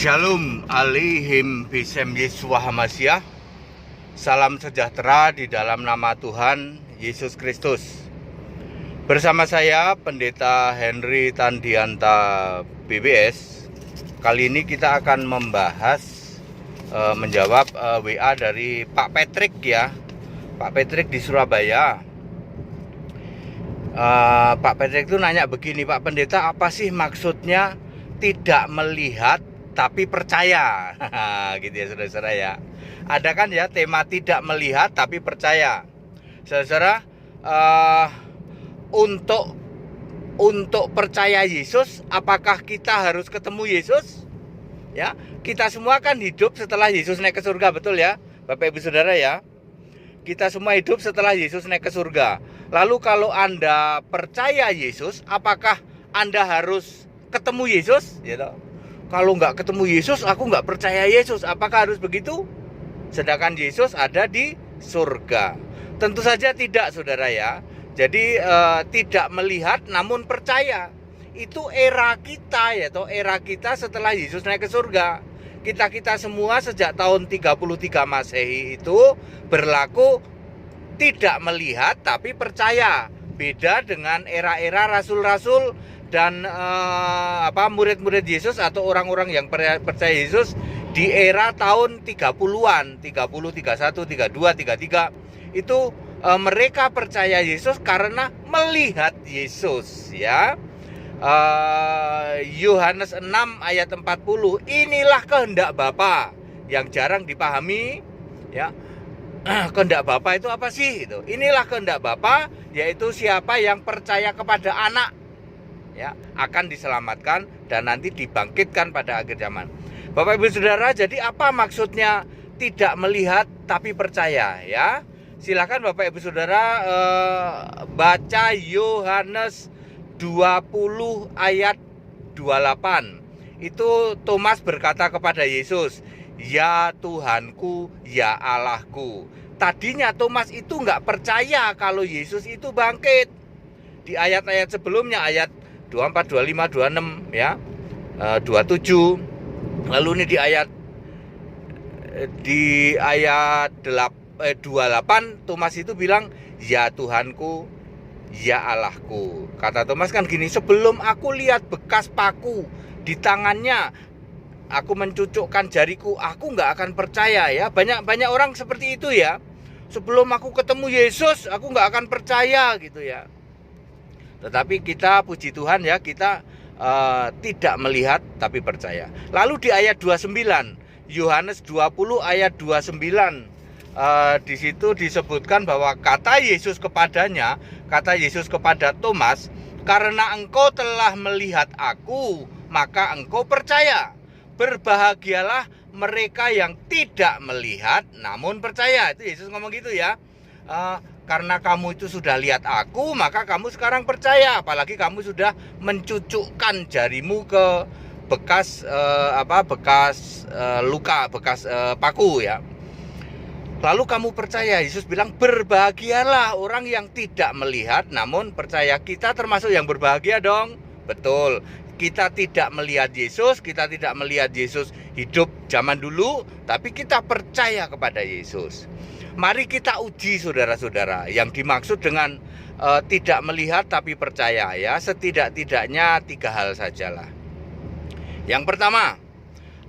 Shalom alaihim bisem Yesua Hamasyah. Salam sejahtera di dalam nama Tuhan Yesus Kristus. Bersama saya Pendeta Henry Tandianta BBS. Kali ini kita akan membahas menjawab WA dari Pak Patrick ya. Pak Patrick di Surabaya. Pak Patrick itu nanya begini, Pak Pendeta, apa sih maksudnya tidak melihat tapi percaya? Gitu ya saudara-saudara ya. Ada kan ya tema tidak melihat tapi percaya. Saudara, untuk percaya Yesus, apakah kita harus ketemu Yesus? Ya, kita semua kan hidup setelah Yesus naik ke surga, betul ya, Bapak Ibu Saudara ya. Kita semua hidup setelah Yesus naik ke surga. Lalu kalau Anda percaya Yesus, apakah Anda harus ketemu Yesus? Gitu. Kalau nggak ketemu Yesus, aku nggak percaya Yesus. Apakah harus begitu? Sedangkan Yesus ada di surga. Tentu saja tidak, saudara ya. Jadi tidak melihat namun percaya. Itu era kita ya, toh era kita setelah Yesus naik ke surga. Kita semua sejak tahun 33 Masehi itu berlaku tidak melihat tapi percaya. Beda dengan era-era rasul-rasul dan murid-murid Yesus atau orang-orang yang percaya Yesus di era tahun 30-an, 30, 31, 32, 33 itu mereka percaya Yesus karena melihat Yesus ya. Yohanes 6 ayat 40, inilah kehendak Bapa, yang jarang dipahami ya. Kehendak Bapa itu apa sih? Itu. Inilah kehendak Bapa, yaitu siapa yang percaya kepada Anak ya akan diselamatkan dan nanti dibangkitkan pada akhir zaman. Bapak Ibu Saudara, jadi apa maksudnya tidak melihat tapi percaya ya? Silakan Bapak Ibu Saudara baca Yohanes 20 ayat 28. Itu Thomas berkata kepada Yesus, "Ya Tuhanku, ya Allahku." Tadinya Thomas itu nggak percaya kalau Yesus itu bangkit. Di ayat-ayat sebelumnya, ayat 24, 25, 26 ya, 27. Lalu ini di ayat 28 Thomas itu bilang, "Ya Tuhanku, ya Allahku." Kata Thomas kan gini, "Sebelum aku lihat bekas paku di tangannya, aku mencucukkan jariku, aku nggak akan percaya." Ya, banyak orang seperti itu ya. Sebelum aku ketemu Yesus, aku nggak akan percaya gitu ya. Tetapi kita puji Tuhan ya, kita tidak melihat tapi percaya. Lalu di ayat 29, Yohanes 20 ayat 29, di situ disebutkan bahwa kata Yesus kepada Thomas, "Karena engkau telah melihat aku, maka engkau percaya. Berbahagialah mereka yang tidak melihat namun percaya." Itu Yesus ngomong gitu ya. Karena kamu itu sudah lihat aku, maka kamu sekarang percaya. Apalagi kamu sudah mencucukkan jarimu ke bekas luka, bekas paku ya. Lalu kamu percaya. Yesus bilang, berbahagialah orang yang tidak melihat namun percaya. Kita termasuk yang berbahagia dong. Betul. Kita tidak melihat Yesus, kita tidak melihat Yesus hidup zaman dulu, tapi kita percaya kepada Yesus. Mari kita uji saudara-saudara yang dimaksud dengan tidak melihat tapi percaya ya. Setidak-tidaknya 3 hal sajalah. Yang pertama,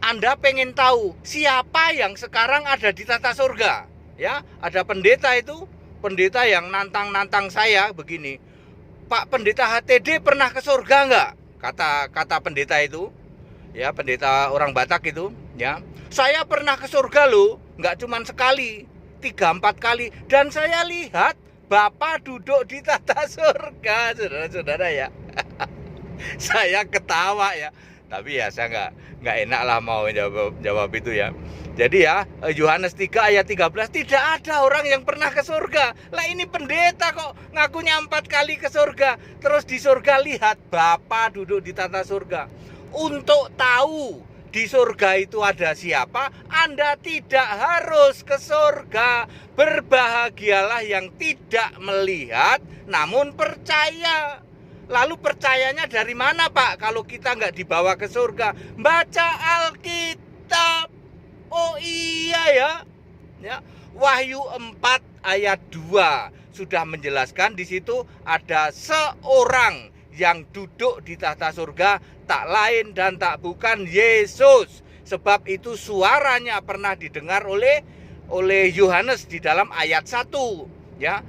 Anda pengen tahu siapa yang sekarang ada di tata surga ya. Ada pendeta itu, pendeta yang nantang saya begini, "Pak Pendeta HTD pernah ke surga enggak?" Kata pendeta itu ya, pendeta orang Batak itu ya. "Saya pernah ke surga loh, enggak cuma sekali, 3-4 kali, dan saya lihat Bapak duduk di tata surga." Saudara-saudara ya. Saya ketawa ya, tapi ya saya nggak enak lah mau jawab itu ya. Jadi ya, Yohanes 3 ayat 13, tidak ada orang yang pernah ke surga. Lah ini pendeta kok ngakunya 4 kali ke surga. Terus di surga lihat Bapak duduk di tata surga. Untuk tahu di surga itu ada siapa, Anda tidak harus ke surga. Berbahagialah yang tidak melihat namun percaya. Lalu percayanya dari mana, Pak? Kalau kita nggak dibawa ke surga, baca Alkitab. Alkitab. Oh iya ya. Ya, Wahyu 4 ayat 2 sudah menjelaskan di situ ada seorang yang duduk di tahta surga, tak lain dan tak bukan Yesus. Sebab itu suaranya pernah didengar oleh Yohanes di dalam ayat 1 ya.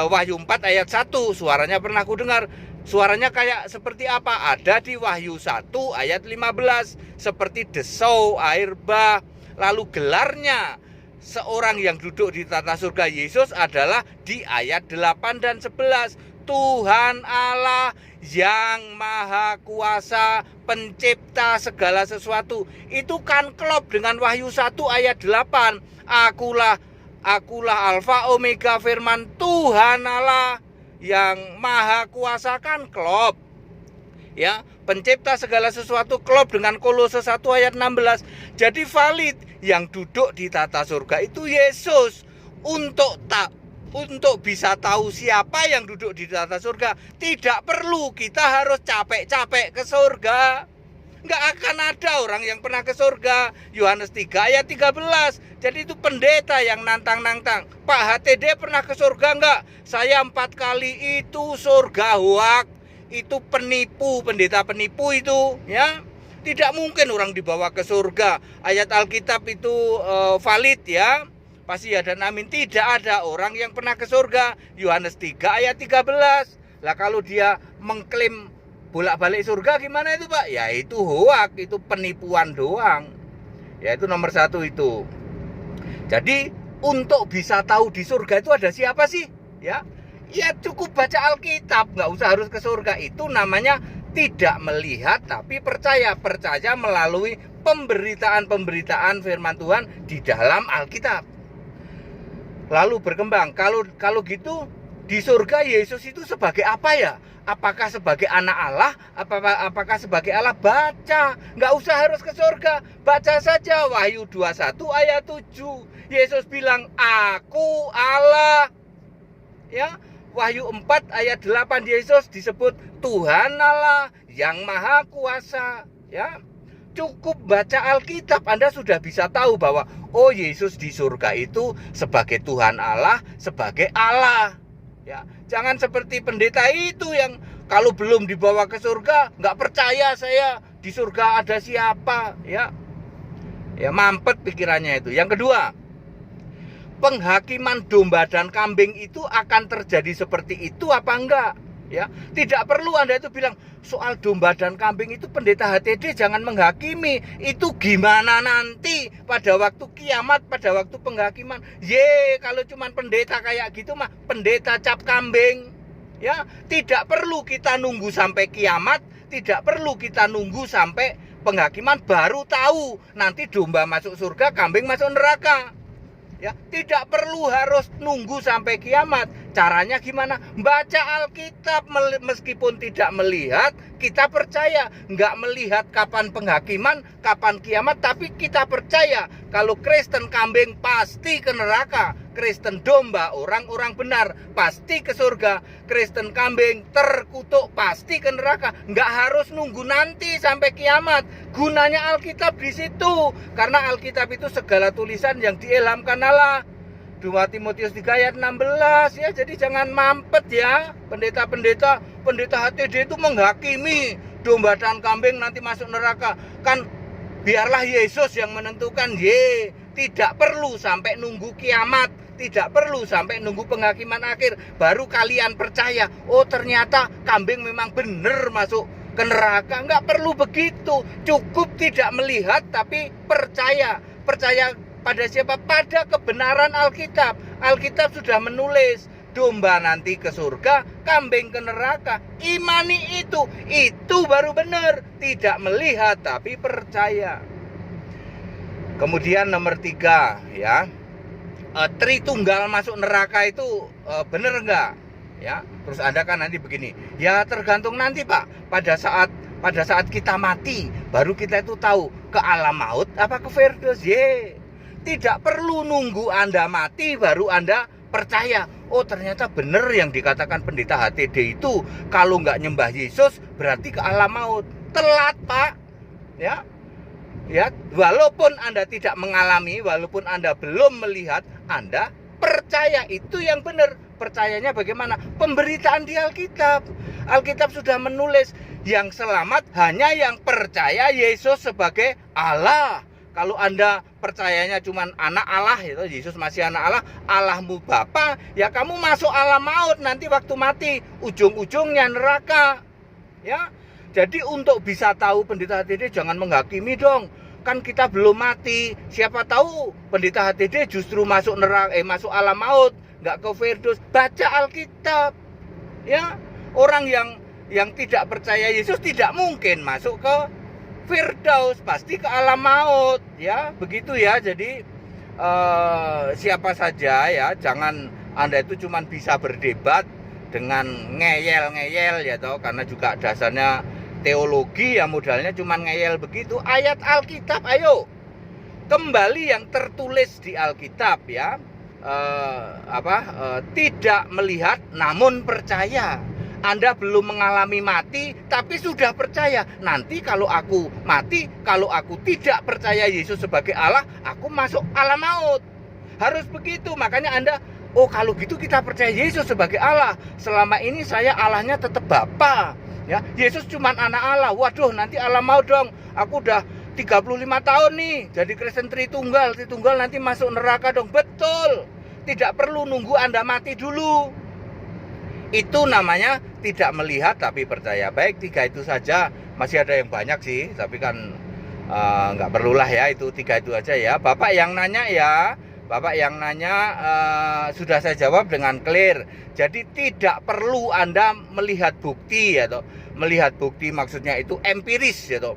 Wahyu 4 ayat 1 suaranya pernah aku dengar. Suaranya kayak seperti apa? Ada di Wahyu 1 ayat 15, seperti desau air bah. Lalu gelarnya seorang yang duduk di tahta surga Yesus adalah di ayat 8 dan 11. Tuhan Allah yang maha kuasa, pencipta segala sesuatu. Itu kan klop dengan Wahyu 1 ayat 8. Akulah Alfa Omega, firman Tuhan Allah yang maha kuasa, kan klop. Ya, pencipta segala sesuatu klop dengan Kolose 1 ayat 16. Jadi valid, yang duduk di tahta surga itu Yesus. Untuk bisa tahu siapa yang duduk di tahta surga, tidak perlu kita harus capek-capek ke surga. Nggak akan ada orang yang pernah ke surga. Yohanes 3 ayat 13. Jadi itu pendeta yang nantang-nantang. Pak HTD pernah ke surga nggak? Saya 4 kali. Itu surga hoak. Itu penipu, pendeta penipu itu ya. Tidak mungkin orang dibawa ke surga. Ayat Alkitab itu valid ya. Pasti ya dan amin. Tidak ada orang yang pernah ke surga. Yohanes 3 ayat 13. Lah kalau dia mengklaim bolak-balik surga gimana itu Pak? Ya itu hoak, itu penipuan doang. Ya itu nomor 1 itu. Jadi untuk bisa tahu di surga itu ada siapa sih? Ya cukup baca Alkitab, nggak usah harus ke surga. Itu namanya tidak melihat tapi percaya. Percaya melalui pemberitaan firman Tuhan di dalam Alkitab. Lalu berkembang. Kalau gitu di surga Yesus itu sebagai apa ya? Apakah sebagai anak Allah? Apakah sebagai Allah? Baca. Nggak usah harus ke surga. Baca saja Wahyu 21 ayat 7. Yesus bilang, aku Allah. Ya, Wahyu 4 ayat 8 Yesus disebut Tuhan Allah yang maha kuasa. Ya, cukup baca Alkitab Anda sudah bisa tahu bahwa oh Yesus di surga itu sebagai Tuhan Allah, sebagai Allah. Ya, jangan seperti pendeta itu yang kalau belum dibawa ke surga nggak percaya saya di surga ada siapa. Ya mampet pikirannya itu. Yang kedua, penghakiman domba dan kambing itu akan terjadi seperti itu apa enggak? Ya, tidak perlu Anda itu bilang soal domba dan kambing itu pendeta HTD jangan menghakimi. Itu gimana nanti pada waktu kiamat, pada waktu penghakiman. Kalau cuman pendeta kayak gitu mah pendeta cap kambing. Ya, tidak perlu kita nunggu sampai kiamat, tidak perlu kita nunggu sampai penghakiman baru tahu nanti domba masuk surga, kambing masuk neraka. Ya, tidak perlu harus nunggu sampai kiamat. Caranya gimana? Baca Alkitab meskipun tidak melihat, kita percaya. Nggak melihat kapan penghakiman, kapan kiamat, tapi kita percaya kalau Kristen kambing pasti ke neraka. Kristen domba, orang-orang benar, pasti ke surga. Kristen kambing terkutuk, pasti ke neraka. Nggak harus nunggu nanti sampai kiamat. Gunanya Alkitab di situ. Karena Alkitab itu segala tulisan yang diilhamkan Allah. 2 Timotius 3 ayat 16 ya. Jadi jangan mampet ya. Pendeta HTD itu menghakimi domba dan kambing nanti masuk neraka. Kan biarlah Yesus yang menentukan. Tidak perlu sampai nunggu kiamat, tidak perlu sampai nunggu penghakiman akhir baru kalian percaya. Oh ternyata kambing memang benar masuk ke neraka. Nggak perlu begitu. Cukup tidak melihat tapi percaya. Percaya pada siapa? Pada kebenaran Alkitab. Alkitab sudah menulis domba nanti ke surga, kambing ke neraka. Imani itu baru benar. Tidak melihat tapi percaya. Kemudian nomor 3 ya, Tritunggal masuk neraka itu benar enggak? Ya, terus Anda kan nanti begini. Ya tergantung nanti Pak. Pada saat kita mati baru kita itu tahu ke alam maut apa ke Firdaus. Tidak perlu nunggu Anda mati baru Anda percaya. Oh ternyata benar yang dikatakan pendeta HTD itu. Kalau nggak nyembah Yesus berarti ke alam maut. Telat Pak. Ya, Ya, walaupun Anda tidak mengalami, walaupun Anda belum melihat, Anda percaya. Itu yang benar. Percayanya bagaimana? Pemberitaan di Alkitab. Alkitab sudah menulis, yang selamat hanya yang percaya Yesus sebagai Allah. Kalau Anda percayanya cuma anak Allah, itu Yesus masih anak Allah, Allahmu Bapa, ya kamu masuk alam maut nanti waktu mati, ujung-ujungnya neraka. Ya. Jadi untuk bisa tahu pendeta HTD jangan menghakimi dong. Kan kita belum mati. Siapa tahu pendeta HTD justru masuk neraka, masuk alam maut, nggak ke Firdaus. Baca Alkitab. Ya, orang yang tidak percaya Yesus tidak mungkin masuk ke Firdaus, pasti ke alam maut. Ya, begitu ya. Jadi siapa saja ya, jangan Anda itu cuma bisa berdebat dengan ngeyel-ngeyel ya toh, karena juga dasarnya teologi ya, modalnya cuma ngeyel begitu. Ayat Alkitab, ayo kembali yang tertulis di Alkitab ya. Tidak melihat namun percaya. Anda belum mengalami mati tapi sudah percaya. Nanti kalau aku mati, kalau aku tidak percaya Yesus sebagai Allah, aku masuk alam maut. Harus begitu. Makanya Anda, oh kalau gitu kita percaya Yesus sebagai Allah. Selama ini saya Allahnya tetap Bapa. Ya, Yesus cuma anak Allah. Waduh, nanti alam maut dong. Aku udah 35 tahun nih jadi Kristen Tritunggal nanti masuk neraka dong. Betul. Tidak perlu nunggu Anda mati dulu. Itu namanya tidak melihat tapi percaya. Baik, 3 itu saja. Masih ada yang banyak sih, tapi kan nggak perlulah ya, itu 3 itu aja ya. Bapak yang nanya ya, sudah saya jawab dengan clear. Jadi tidak perlu Anda melihat bukti ya toh. Melihat bukti maksudnya itu empiris ya toh.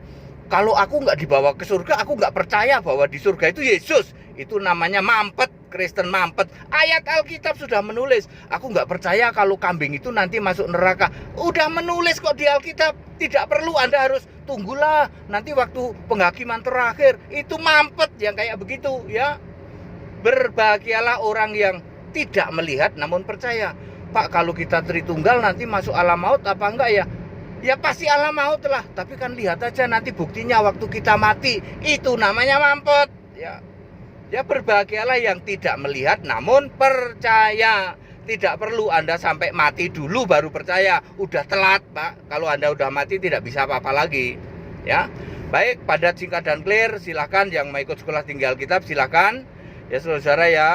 Kalau aku nggak dibawa ke surga, aku nggak percaya bahwa di surga itu Yesus. Itu namanya mampet, Kristen mampet. Ayat Alkitab sudah menulis. Aku nggak percaya kalau kambing itu nanti masuk neraka. Udah menulis kok di Alkitab. Tidak perlu Anda harus tunggulah nanti waktu penghakiman terakhir. Itu mampet yang kayak begitu ya. Berbahagialah orang yang tidak melihat namun percaya. Pak, kalau kita Tritunggal nanti masuk alam maut apa enggak ya? Ya pasti alam maut lah. Tapi kan lihat aja nanti buktinya waktu kita mati. Itu namanya mampet ya. Ya, berbahagialah yang tidak melihat namun percaya. Tidak perlu Anda sampai mati dulu baru percaya. Udah telat, Pak. Kalau Anda udah mati tidak bisa apa-apa lagi. Ya. Baik, padat, singkat dan clear. Silakan yang mau ikut sekolah tinggi Alkitab silakan. Ya saudara ya,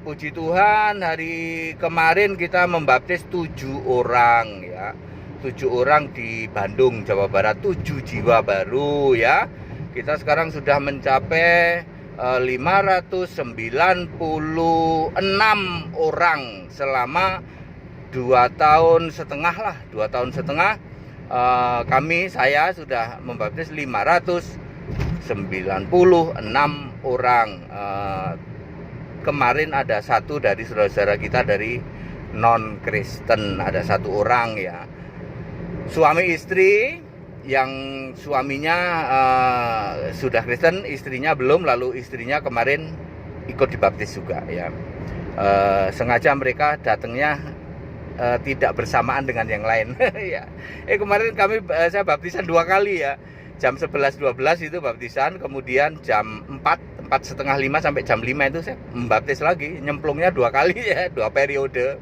puji Tuhan, hari kemarin kita membaptis 7 orang ya. 7 orang di Bandung, Jawa Barat, 7 jiwa baru ya. Kita sekarang sudah mencapai 596 orang selama 2 tahun setengah lah. 2 tahun setengah saya sudah membaptis 596 orang. Kemarin ada satu dari saudara-saudara kita dari non-Kristen, ada 1 orang ya. Suami istri, yang suaminya sudah Kristen, istrinya belum, lalu istrinya kemarin ikut dibaptis juga ya. Sengaja mereka datangnya tidak bersamaan dengan yang lain ya. Kemarin saya baptisan 2 kali ya. Jam 11.12 itu baptisan, kemudian jam 4.30 sampai jam 5 itu saya membaptis lagi, nyemplungnya 2 kali ya, 2 periode.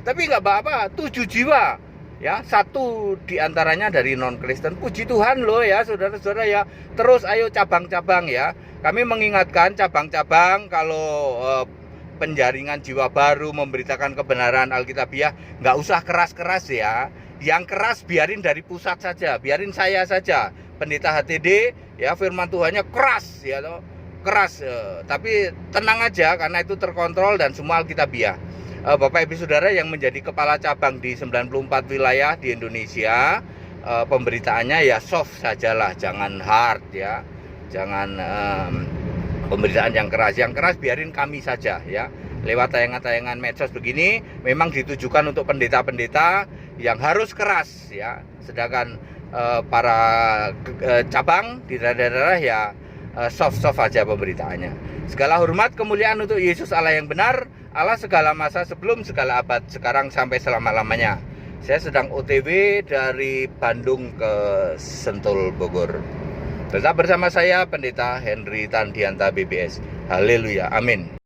Tapi nggak apa-apa, 7 jiwa. Ya, 1 diantaranya dari non-Kristen. Puji Tuhan loh ya saudara-saudara ya. Terus ayo cabang-cabang ya. Kami mengingatkan cabang-cabang kalau penjaringan jiwa baru memberitakan kebenaran Alkitabiah, nggak usah keras-keras ya. Yang keras biarin dari pusat saja, biarin saya saja. Pendeta HTD ya, firman Tuhannya keras ya toh. Keras, tapi tenang aja karena itu terkontrol dan semua Alkitabiah. Bapak Ibu Saudara yang menjadi kepala cabang di 94 wilayah di Indonesia, pemberitaannya ya soft sajalah, jangan hard ya. Jangan pemberitaan yang keras. Yang keras biarin kami saja ya. Lewat tayangan-tayangan medsos begini memang ditujukan untuk pendeta-pendeta yang harus keras ya. Sedangkan para cabang di daerah-daerah ya soft-soft aja pemberitaannya. Segala hormat kemuliaan untuk Yesus Allah yang benar, Allah segala masa sebelum segala abad, sekarang sampai selama-lamanya. Saya sedang OTW dari Bandung ke Sentul, Bogor. Tetap bersama saya Pendeta Henry Tandianta BBS. Haleluya, amin.